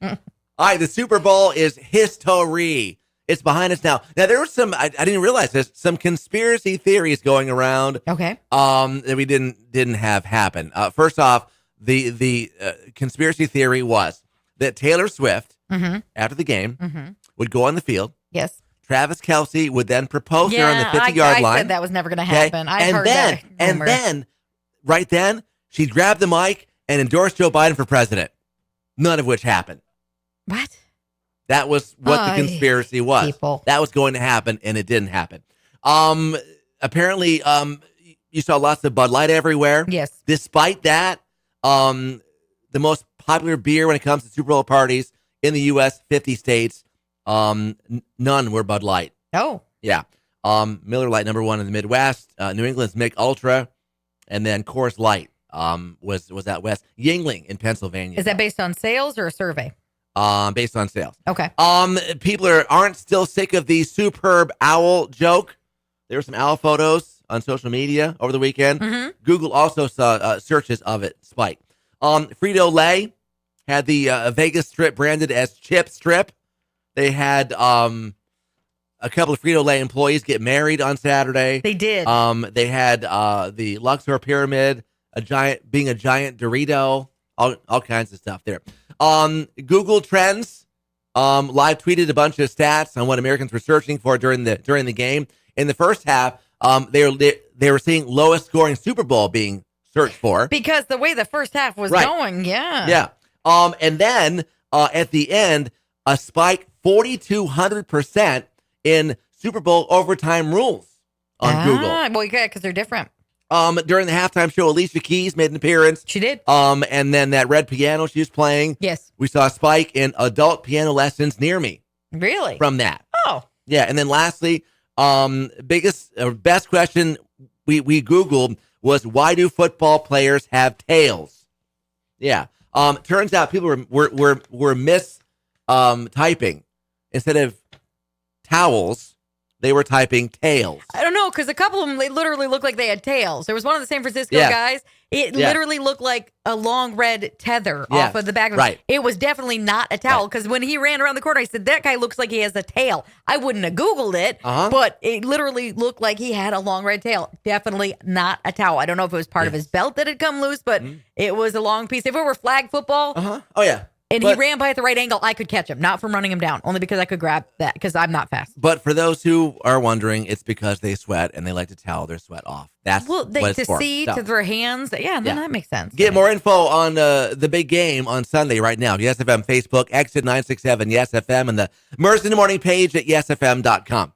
Mm. All right, the Super Bowl is history. It's behind us now. Now there was some I didn't realize this, some conspiracy theories going around Okay. that we didn't have happen. First off, the conspiracy theory was that Taylor Swift after the game would go on the field. Yes. Travis Kelce would then propose her on the 50-yard line. I said that was never going to happen. I heard that rumor. And then, right then, she'd grab the mic and endorse Joe Biden for president. None of which happened. What? That was what the conspiracy was. People. That was going to happen, and it didn't happen. Apparently, you saw lots of Bud Light everywhere. Yes. Despite that, the most popular beer when it comes to Super Bowl parties in the U.S., 50 states, none were Bud Light. Oh. Yeah. Miller Lite, number one in the Midwest. New England's Mick Ultra, and then Coors Light was out west. Yingling in Pennsylvania. Is that based on sales or a survey? Based on sales. Okay. People aren't still sick of the superb owl joke. There were some owl photos on social media over the weekend. Mm-hmm. Google also saw searches of it spike. Frito-Lay had the Vegas Strip branded as Chip Strip. They had a couple of Frito-Lay employees get married on Saturday. They did. They had the Luxor Pyramid, being a giant Dorito, all kinds of stuff there. Google Trends live tweeted a bunch of stats on what Americans were searching for during the game. In the first half, they were seeing lowest scoring Super Bowl being searched for because the way the first half was going. Yeah. Yeah. And then at the end, a spike 4,200% in Super Bowl overtime rules on Google. Well, yeah, because they're different. During the halftime show, Alicia Keys made an appearance. She did. And then that red piano she was playing. Yes. We saw a spike in adult piano lessons near me. Really? From that. Oh. Yeah. And then lastly, best question we Googled was, why do football players have tails? Yeah. Turns out people were typing. Instead of towels, they were typing tails. I don't know, because a couple of them, they literally looked like they had tails. There was one of the San Francisco guys. It literally looked like a long red tether off of the back of him. Right. It was definitely not a towel, because when he ran around the corner, I said, that guy looks like he has a tail. I wouldn't have Googled it, but it literally looked like he had a long red tail. Definitely not a towel. I don't know if it was part of his belt that had come loose, but it was a long piece. If it were flag football. Oh, yeah. And he ran by at the right angle, I could catch him, not from running him down, only because I could grab that, because I'm not fast. But for those who are wondering, it's because they sweat and they like to towel their sweat off. That's what it's for. To their hands. Yeah, then that makes sense. Get more info on the big game on Sunday right now. Yes FM Facebook, Exit 967 Yes FM, and the Mercy in the Morning page at yesfm.com.